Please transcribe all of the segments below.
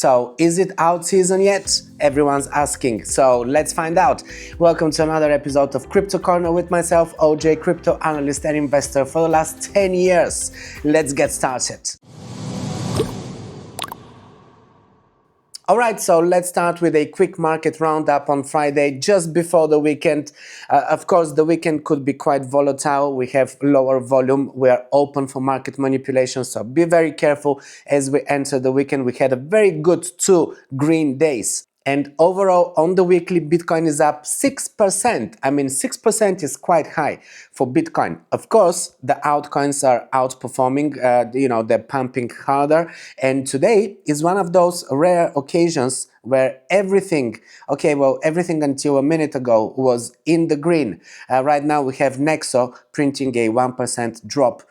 So, is it out season yet? Everyone's asking, so let's find out. Welcome to another episode of Crypto Corner with myself, OJ, crypto analyst and investor for the last 10 years. Let's get started. Alright, so let's start with a quick market roundup on Friday, just before the weekend. Of course, the weekend could be quite volatile. We have lower volume. We are open for market manipulation, so be very careful as we enter the weekend. We had a very good 2 green days. And overall, on the weekly, Bitcoin is up 6%. I mean, 6% is quite high for Bitcoin. Of course, the altcoins are outperforming, they're pumping harder. And today is one of those rare occasions where everything until a minute ago was in the green. Right now we have Nexo printing a 1% drop,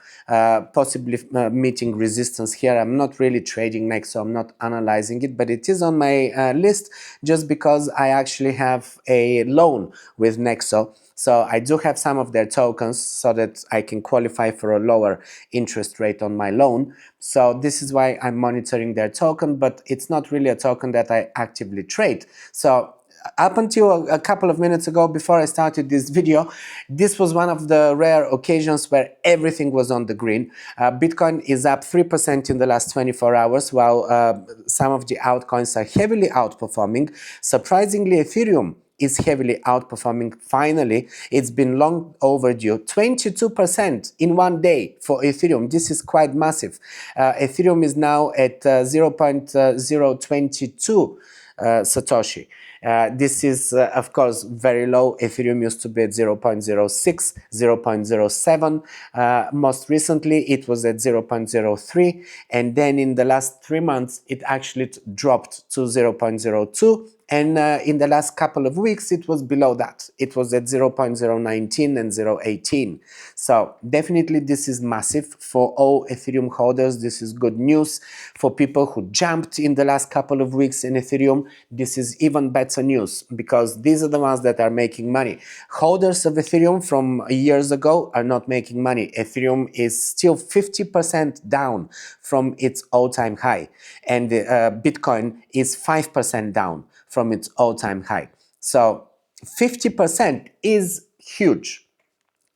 possibly meeting resistance here. I'm not really trading Nexo, I'm not analyzing it, but it is on my list just because I actually have a loan with Nexo. So I do have some of their tokens so that I can qualify for a lower interest rate on my loan. So this is why I'm monitoring their token, but it's not really a token that I actively trade. So up until a couple of minutes ago, before I started this video, this was one of the rare occasions where everything was on the green. Bitcoin is up 3% in the last 24 hours, while some of the altcoins are heavily outperforming. Surprisingly, Ethereum is heavily outperforming. Finally, it's been long overdue. 22% in one day for Ethereum. This is quite massive. Ethereum is now at 0.022 Satoshi. This is of course very low. Ethereum used to be at 0.06, 0.07. Most recently it was at 0.03, and then in the last 3 months it actually dropped to 0.02. And in the last couple of weeks, it was below that. It was at 0.019 and 0.18. So definitely this is massive for all Ethereum holders. This is good news. For people who jumped in the last couple of weeks in Ethereum, this is even better news because these are the ones that are making money. Holders of Ethereum from years ago are not making money. Ethereum is still 50% down from its all-time high, and Bitcoin is 5% down from its all-time high. So 50% is huge.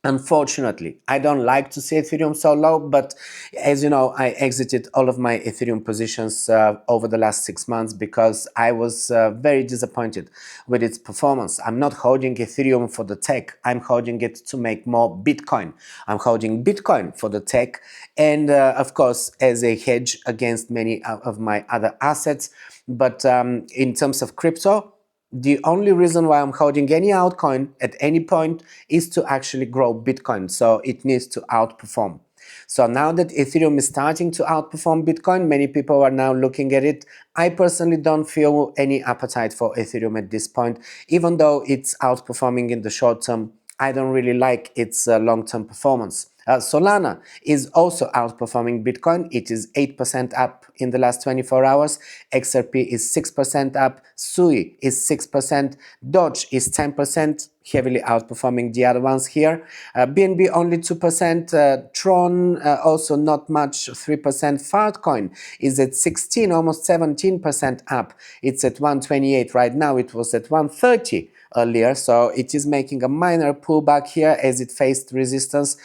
Unfortunately, I don't like to see Ethereum so low, but as you know, I exited all of my Ethereum positions over the last 6 months because I was very disappointed with its performance. I'm not holding Ethereum for the tech, I'm holding it to make more Bitcoin. I'm holding Bitcoin for the tech and of course as a hedge against many of my other assets. But in terms of crypto, the only reason why I'm holding any altcoin at any point is to actually grow Bitcoin. So it needs to outperform. So now that Ethereum is starting to outperform Bitcoin, many people are now looking at it. I personally don't feel any appetite for Ethereum at this point, even though it's outperforming in the short term. I don't really like its long-term performance. Solana is also outperforming Bitcoin. It is 8% up in the last 24 hours. XRP is 6% up. Sui is 6%. Doge is 10%, heavily outperforming the other ones here. BNB only 2%. Tron also not much, 3%. Fartcoin is at 16, almost 17% up. It's at 128 right now. It was at 130 earlier, so it is making a minor pullback here as it faced resistance.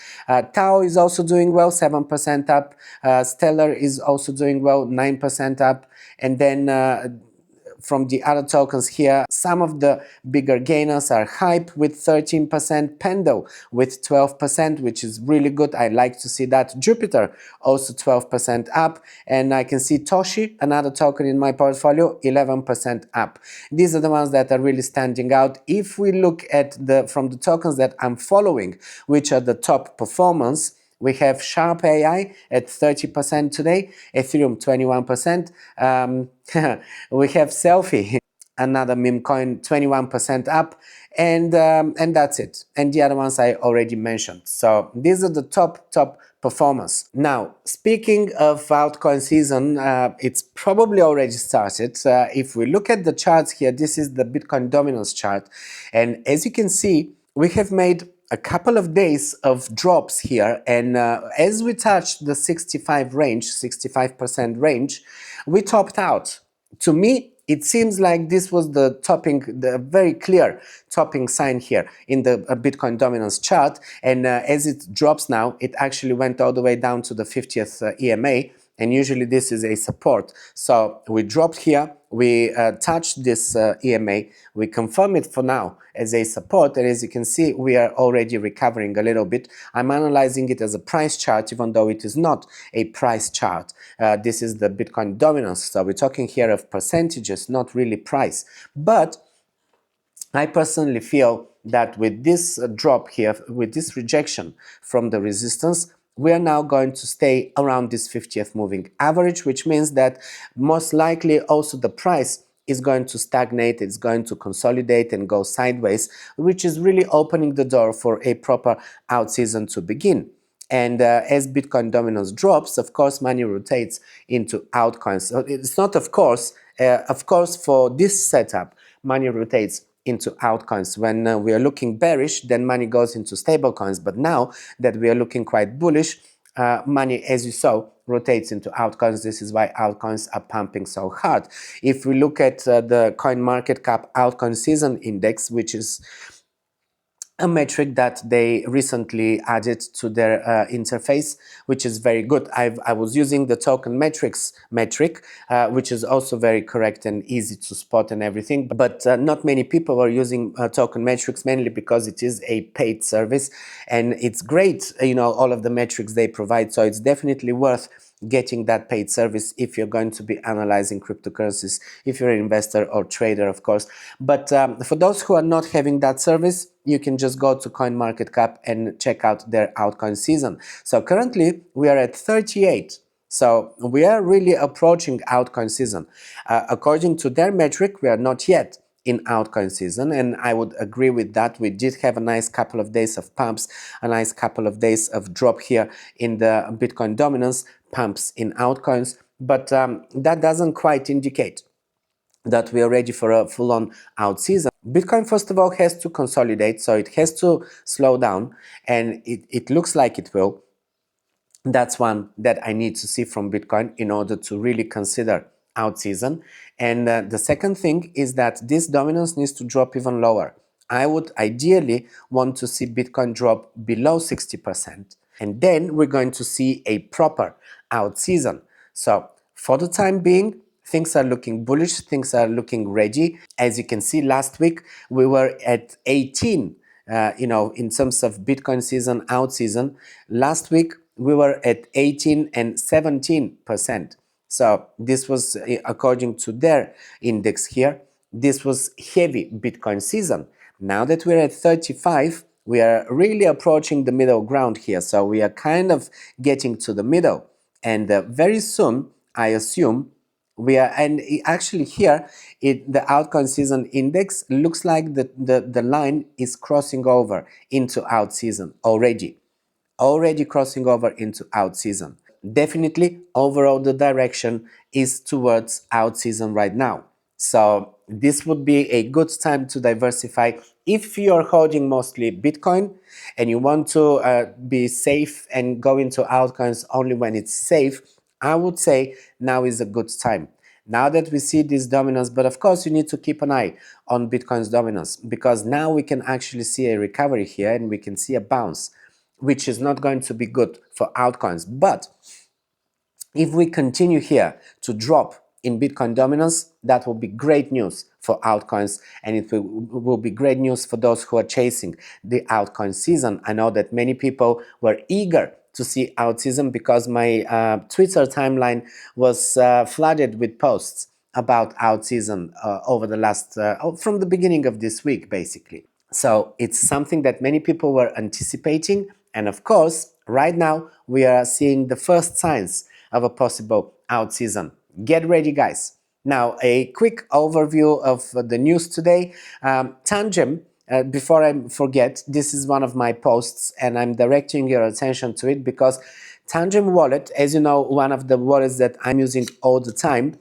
Tao is also doing well, 7% up. Stellar is also doing well, 9% up. And then from the other tokens here, some of the bigger gainers are Hype with 13%, Pendle with 12%, which is really good. I like to see that. Jupiter also 12% up, and I can see Toshi, another token in my portfolio, 11% up. These are the ones that are really standing out. If we look at from the tokens that I'm following, which are the top performance, we have Sharp AI at 30% today, Ethereum 21%. We have Selfie, another meme coin, 21% up, and that's it. And the other ones I already mentioned. So these are the top performers. Now, speaking of altcoin season, it's probably already started. If we look at the charts here, this is the Bitcoin dominance chart, and as you can see, we have made a couple of days of drops here, and as we touched the 65% range, we topped out. to me, it seems like this was the topping, the very clear topping sign here in the Bitcoin dominance chart. And as it drops now, it actually went all the way down to the 50th EMA. And usually this is a support. So we dropped here, we touched this EMA, we confirm it for now as a support, and as you can see, we are already recovering a little bit. I'm analyzing it as a price chart, even though it is not a price chart. This is the Bitcoin dominance, so we're talking here of percentages, not really price. But I personally feel that with this drop here, with this rejection from the resistance, we are now going to stay around this 50th moving average, which means that most likely also the price is going to stagnate, it's going to consolidate and go sideways, which is really opening the door for a proper out season to begin. And as Bitcoin dominance drops, of course, money rotates into altcoins. So it's not of course for this setup, money rotates into altcoins. When we are looking bearish, then money goes into stable coins. But now that we are looking quite bullish, money, as you saw, rotates into altcoins. This is why altcoins are pumping so hard. If we look at the CoinMarketCap altcoin season index, which is a metric that they recently added to their interface, which is very good. I was using the token metrics metric, which is also very correct and easy to spot and everything, but not many people are using token metrics, mainly because it is a paid service, and it's great, you know, all of the metrics they provide, so it's definitely worth getting that paid service if you're going to be analyzing cryptocurrencies, if you're an investor or trader, of course. But for those who are not having that service, you can just go to CoinMarketCap and check out their altcoin season. So currently we are at 38. So we are really approaching altcoin season. According to their metric, we are not yet in altcoin season, and I would agree with that. We did have a nice couple of days of pumps, a nice couple of days of drop here in the Bitcoin dominance, pumps in altcoins, but that doesn't quite indicate that we are ready for a full-on out season. Bitcoin, first of all, has to consolidate, so it has to slow down, and it looks like it will. That's one that I need to see from Bitcoin in order to really consider out season. And the second thing is that this dominance needs to drop even lower. I would ideally want to see Bitcoin drop below 60%, and then we're going to see a proper out season. So for the time being, things are looking bullish, things are looking ready. As you can see, last week we were at 18, in terms of Bitcoin season, out season. Last week we were at 18 and 17%. So this was, according to their index here, this was heavy Bitcoin season. Now that we're at 35, we are really approaching the middle ground here. So we are kind of getting to the middle. And very soon, I assume, we are, and actually here, the altcoin season index looks like the line is crossing over into out season already crossing over into out season. Definitely, overall, the direction is towards out season right now. So this would be a good time to diversify. If you are holding mostly Bitcoin and you want to be safe and go into altcoins only when it's safe, I would say now is a good time. Now that we see this dominance, but of course you need to keep an eye on Bitcoin's dominance, because now we can actually see a recovery here and we can see a bounce, which is not going to be good for altcoins. But if we continue here to drop in Bitcoin dominance, that will be great news for altcoins, and it will be great news for those who are chasing the altcoin season. I know that many people were eager to see out season because my Twitter timeline was flooded with posts about out season over the last, from the beginning of this week, basically. So it's something that many people were anticipating, and of course, right now we are seeing the first signs of a possible out season. Get ready, guys. Now, a quick overview of the news today. Tangem, before I forget, this is one of my posts and I'm directing your attention to it because Tangem Wallet, as you know, one of the wallets that I'm using all the time,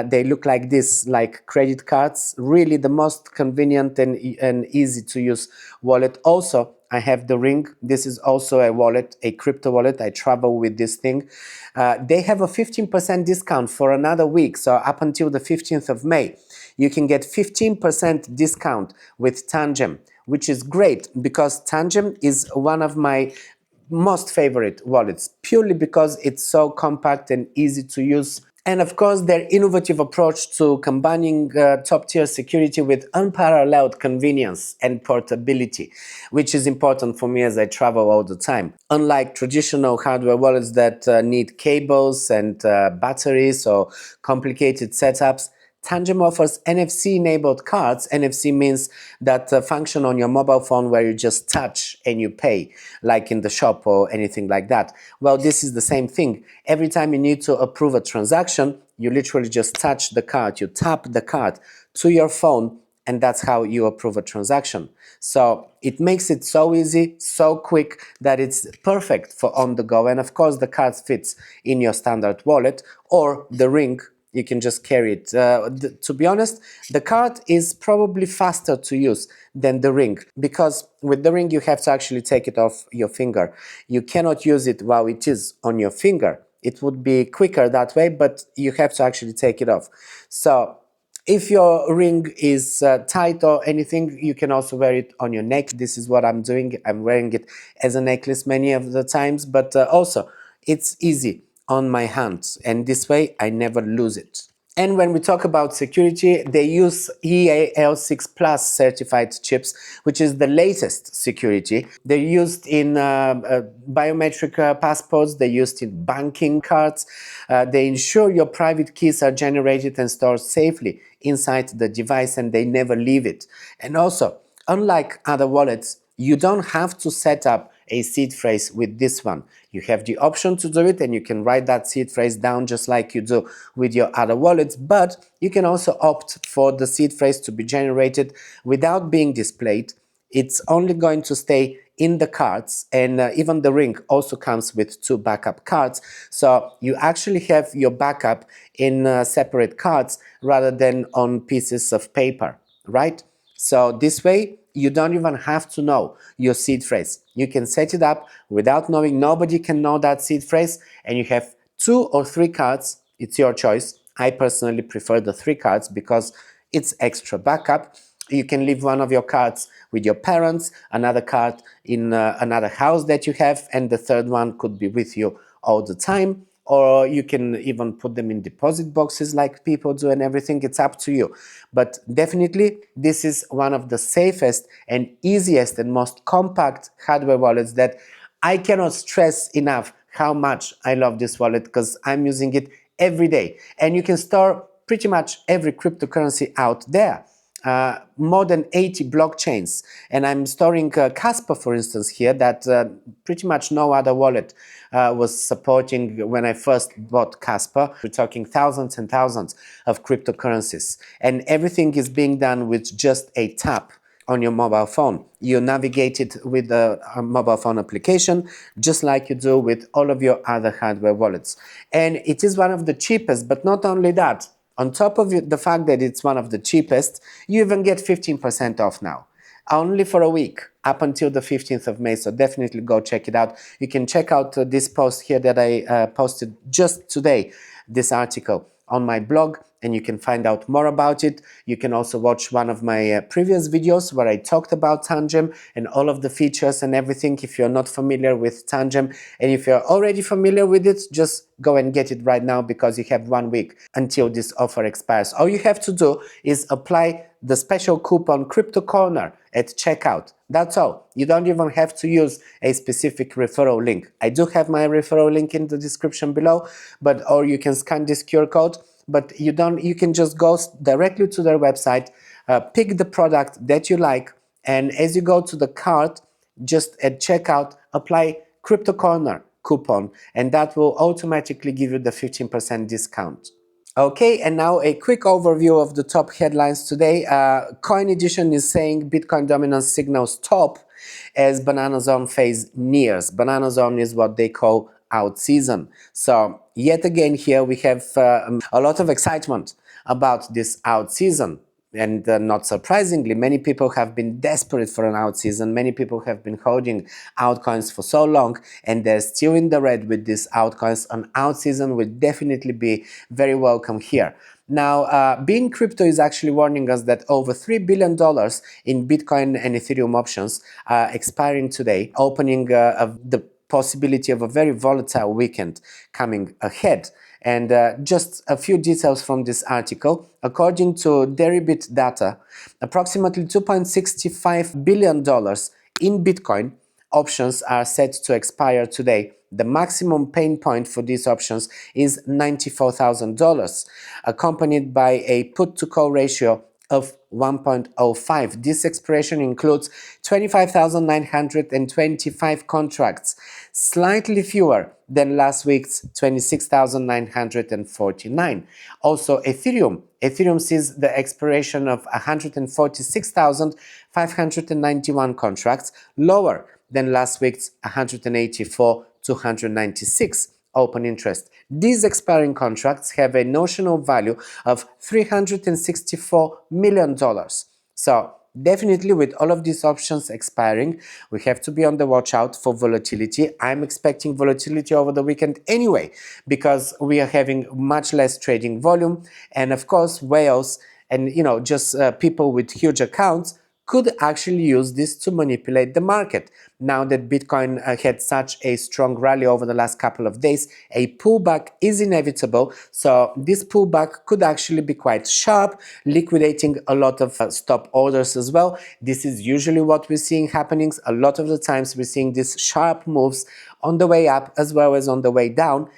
they look like this, like credit cards, really the most convenient and easy to use wallet. Also I have the Ring. This is also a wallet, a crypto wallet. I travel with this thing. They have a 15% discount for another week. So up until the 15th of May, you can get 15% discount with Tangem, which is great because Tangem is one of my most favorite wallets, purely because it's so compact and easy to use. And of course, their innovative approach to combining top-tier security with unparalleled convenience and portability, which is important for me as I travel all the time. Unlike traditional hardware wallets that need cables and batteries or complicated setups, Tangem offers NFC-enabled cards. NFC means that function on your mobile phone where you just touch and you pay, like in the shop or anything like that. Well, this is the same thing. Every time you need to approve a transaction, you literally just touch the card, you tap the card to your phone, and that's how you approve a transaction. So it makes it so easy, so quick, that it's perfect for on the go. And of course, the card fits in your standard wallet or the Ring. You can just carry it. To be honest, the card is probably faster to use than the Ring, because with the Ring you have to actually take it off your finger. You cannot use it while it is on your finger. It would be quicker that way, but you have to actually take it off. So if your Ring is tight or anything, you can also wear it on your neck. This is what I'm doing. I'm wearing it as a necklace many of the times, but also it's easy on my hands, and this way I never lose it. And when we talk about security, they use EAL6 Plus certified chips, which is the latest security. They're used in biometric passports, they're used in banking cards. They ensure your private keys are generated and stored safely inside the device, and they never leave it. And also, unlike other wallets, you don't have to set up a seed phrase with this one. You have the option to do it, and you can write that seed phrase down just like you do with your other wallets, but you can also opt for the seed phrase to be generated without being displayed. It's only going to stay in the cards, and even the Ring also comes with 2 backup cards, so you actually have your backup in separate cards rather than on pieces of paper, right? So this way, you don't even have to know your seed phrase. You can set it up without knowing. Nobody can know that seed phrase, and you have 2 or 3 cards. It's your choice. I personally prefer the 3 cards because it's extra backup. You can leave one of your cards with your parents, another card in another house that you have, and the third one could be with you all the time. Or you can even put them in deposit boxes like people do and everything. It's up to you. But definitely, this is one of the safest and easiest and most compact hardware wallets that I cannot stress enough how much I love this wallet, because I'm using it every day. And you can store pretty much every cryptocurrency out there. More than 80 blockchains, and I'm storing Casper, for instance, here, that pretty much no other wallet was supporting when I first bought Casper. We're talking thousands and thousands of cryptocurrencies, and everything is being done with just a tap on your mobile phone. You navigate it with a mobile phone application, just like you do with all of your other hardware wallets. And it is one of the cheapest, but not only that, on top of the fact that it's one of the cheapest, you even get 15% off now. Only for a week, up until the 15th of May, so definitely go check it out. You can check out this post here that I posted just today, this article on my blog, and you can find out more about it. You can also watch one of my previous videos where I talked about Tangem and all of the features and everything if you're not familiar with Tangem. And if you're already familiar with it, just go and get it right now, because you have 1 week until this offer expires. All you have to do is apply the special coupon Crypto Corner at checkout. That's all. You don't even have to use a specific referral link. I do have my referral link in the description below, or you can scan this QR code, but you can just go directly to their website, pick the product that you like, and as you go to the cart, just at checkout, apply Crypto Corner coupon, and that will automatically give you the 15% discount. Okay, and now a quick overview of the top headlines today. Coin Edition is saying Bitcoin dominance signals top as Banana Zone phase nears. Banana Zone is what they call Altseason. So yet again here we have a lot of excitement about this Altseason. And not surprisingly, many people have been desperate for an out season. Many people have been holding altcoins for so long, and they're still in the red with these altcoins. An out season will definitely be very welcome here. Now, Being Crypto is actually warning us that over $3 billion in Bitcoin and Ethereum options are expiring today, opening the possibility of a very volatile weekend coming ahead. And just a few details from this article. According to Deribit data, approximately $2.65 billion in Bitcoin options are set to expire today. The maximum pain point for these options is $94,000, accompanied by a put-to-call ratio of 1.05. This expiration includes 25,925 contracts, slightly fewer than last week's 26,949. Also, Ethereum sees the expiration of 146,591 contracts, lower than last week's 184,296 open interest. These expiring contracts have a notional value of $364 million. So definitely with all of these options expiring, we have to be on the watch out for volatility. I'm expecting volatility over the weekend anyway, because we are having much less trading volume. And of course, whales and just people with huge accounts could actually use this to manipulate the market. Now that Bitcoin had such a strong rally over the last couple of days, a pullback is inevitable. So this pullback could actually be quite sharp, liquidating a lot of stop orders as well. This is usually what we're seeing happening. A lot of the times we're seeing these sharp moves on the way up as well as on the way down,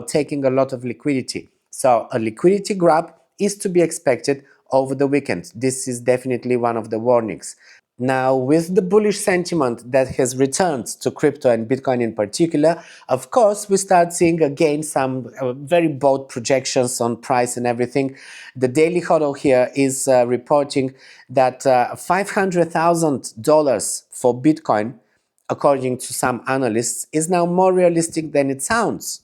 taking a lot of liquidity. So a liquidity grab is to be expected over the weekend. This is definitely one of the warnings. Now, with the bullish sentiment that has returned to crypto and Bitcoin in particular, of course, we start seeing again some very bold projections on price and everything. The Daily Hodl here is reporting that $500,000 for Bitcoin, according to some analysts, is now more realistic than it sounds.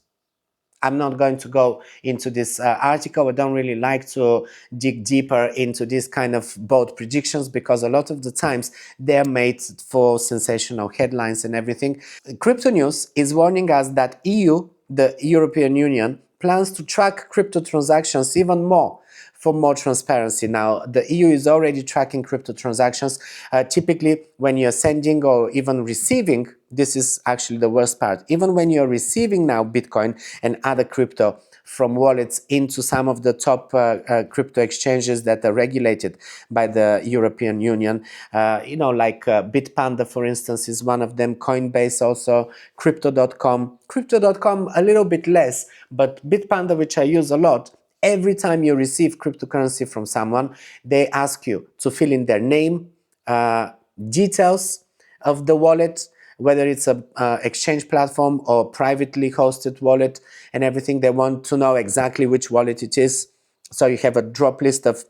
I'm not going to go into this article. I don't really like to dig deeper into this kind of bold predictions, because a lot of the times they're made for sensational headlines and everything. Crypto News is warning us that EU, the European Union, plans to track crypto transactions even more for more transparency. Now, the EU is already tracking crypto transactions. Typically, when you're sending or even receiving, this is actually the worst part, even when you're receiving now Bitcoin and other crypto from wallets into some of the top crypto exchanges that are regulated by the European Union, like Bitpanda, for instance, is one of them, Coinbase also, Crypto.com. Crypto.com a little bit less, but Bitpanda, which I use a lot, every time you receive cryptocurrency from someone, they ask you to fill in their name, details of the wallet, whether it's a exchange platform or privately hosted wallet and everything. They want to know exactly which wallet it is. So you have a drop list of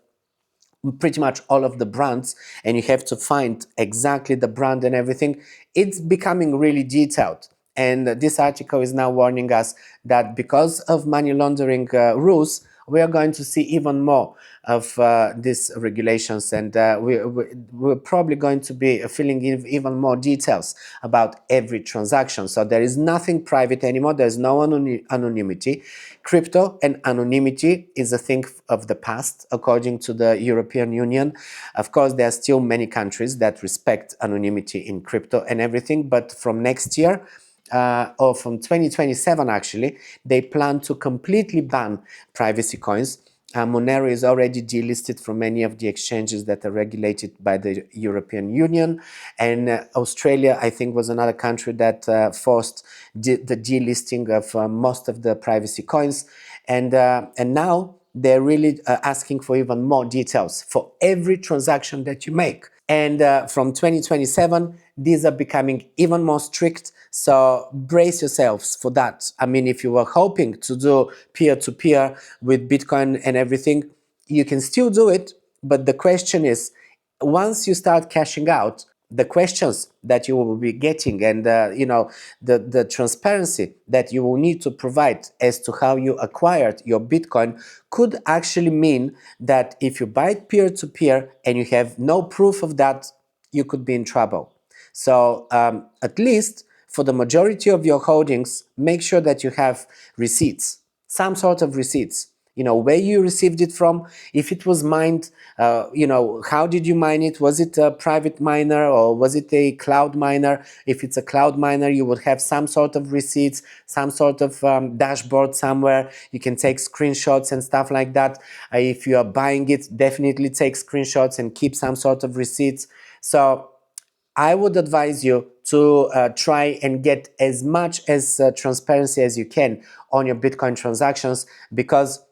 pretty much all of the brands, and you have to find exactly the brand and everything. It's becoming really detailed. And this article is now warning us that because of money laundering rules, we are going to see even more of these regulations, and we're probably going to be filling in even more details about every transaction. So there is nothing private anymore. There's no anonymity. Crypto and anonymity is a thing of the past, according to the European Union. Of course, there are still many countries that respect anonymity in crypto and everything, but from next year, or from 2027 actually, they plan to completely ban privacy coins. Monero is already delisted from many of the exchanges that are regulated by the European Union, and Australia, I think, was another country that forced the delisting of most of the privacy coins, and now they're really asking for even more details for every transaction that you make. And from 2027, these are becoming even more strict. So brace yourselves for that. I mean, if you were hoping to do peer-to-peer with Bitcoin and everything, you can still do it. But the question is, once you start cashing out, the questions that you will be getting, and the transparency that you will need to provide as to how you acquired your Bitcoin could actually mean that if you buy it peer-to-peer and you have no proof of that, you could be in trouble. So at least for the majority of your holdings, make sure that you have receipts, some sort of receipts. Where you received it from, if it was mined, how did you mine it? Was it a private miner or was it a cloud miner? If it's a cloud miner, you would have some sort of receipts, some sort of dashboard somewhere. You can take screenshots and stuff like that. If you are buying it, definitely take screenshots and keep some sort of receipts. So I would advise you to try and get as much as transparency as you can on your Bitcoin transactions, because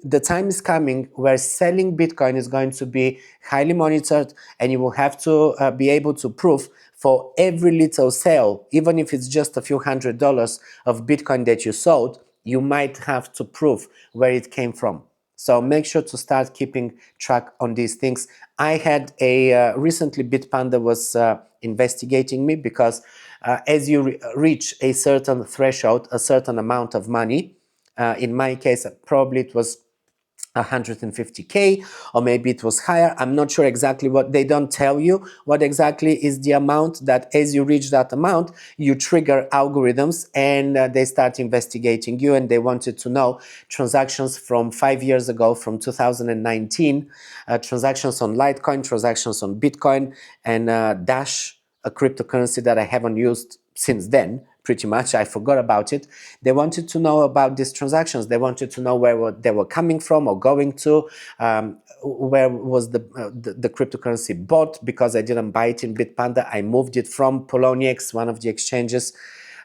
the time is coming where selling Bitcoin is going to be highly monitored, and you will have to be able to prove for every little sale, even if it's just a few $100s of Bitcoin that you sold, you might have to prove where it came from. So make sure to start keeping track on these things. I had recently Bitpanda was investigating me because as you reach a certain threshold, a certain amount of money, in my case, probably it was 150K, or maybe it was higher. I'm not sure exactly what, they don't tell you what exactly is the amount, that as you reach that amount, you trigger algorithms and they start investigating you, and they wanted to know transactions from 5 years ago, from 2019, transactions on Litecoin, transactions on Bitcoin, and Dash, a cryptocurrency that I haven't used since then. Pretty much, I forgot about it. They wanted to know about these transactions. They wanted to know where they were coming from or going to, where was the cryptocurrency bought, because I didn't buy it in Bitpanda. I moved it from Poloniex, one of the exchanges.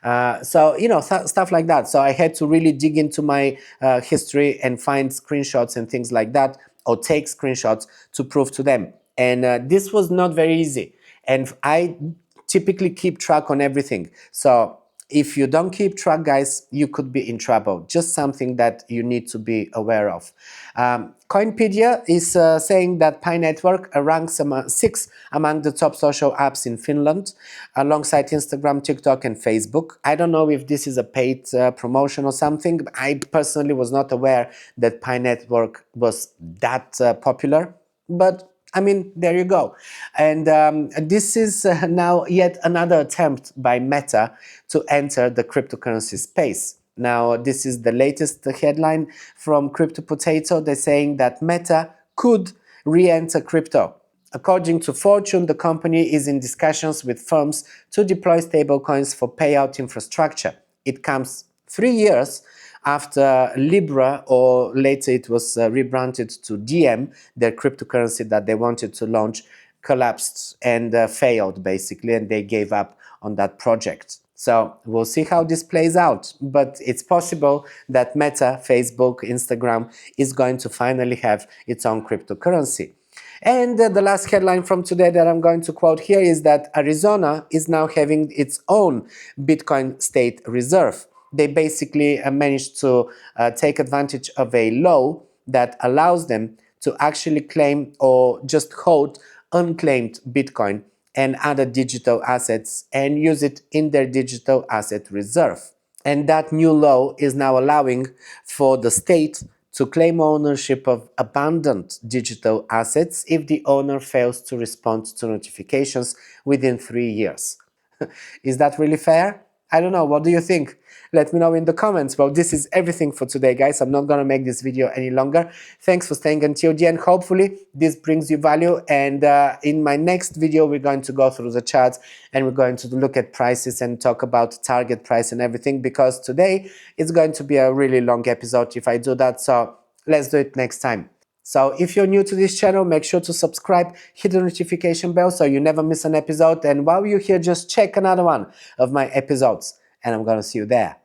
So, stuff like that. So I had to really dig into my history and find screenshots and things like that, or take screenshots to prove to them. And this was not very easy. And I typically keep track on everything. So if you don't keep track, guys, you could be in trouble. Just something that you need to be aware of. Coinpedia is saying that Pi Network ranks 6 among the top social apps in Finland, alongside Instagram, TikTok, and Facebook. I don't know if this is a paid promotion or something. I personally was not aware that Pi Network was that popular, but I mean, there you go. And this is now yet another attempt by Meta to enter the cryptocurrency space. Now, this is the latest headline from Crypto Potato. They're saying that Meta could re-enter crypto. According to Fortune, the company is in discussions with firms to deploy stablecoins for payout infrastructure. It comes 3 years after Libra, or later it was rebranded to Diem, their cryptocurrency that they wanted to launch, collapsed and failed basically, and they gave up on that project. So we'll see how this plays out, but it's possible that Meta, Facebook, Instagram is going to finally have its own cryptocurrency. And the last headline from today that I'm going to quote here is that Arizona is now having its own Bitcoin state reserve. They basically managed to take advantage of a law that allows them to actually claim or just hold unclaimed Bitcoin and other digital assets and use it in their digital asset reserve. And that new law is now allowing for the state to claim ownership of abandoned digital assets if the owner fails to respond to notifications within 3 years. Is that really fair? I don't know. What do you think? Let me know in the comments. Well, this is everything for today, guys. I'm not going to make this video any longer. Thanks for staying until the end. Hopefully, this brings you value. And in my next video, we're going to go through the charts and we're going to look at prices and talk about target price and everything, because today it's going to be a really long episode if I do that. So let's do it next time. So if you're new to this channel, make sure to subscribe, hit the notification bell so you never miss an episode. And while you're here, just check another one of my episodes, and I'm gonna see you there.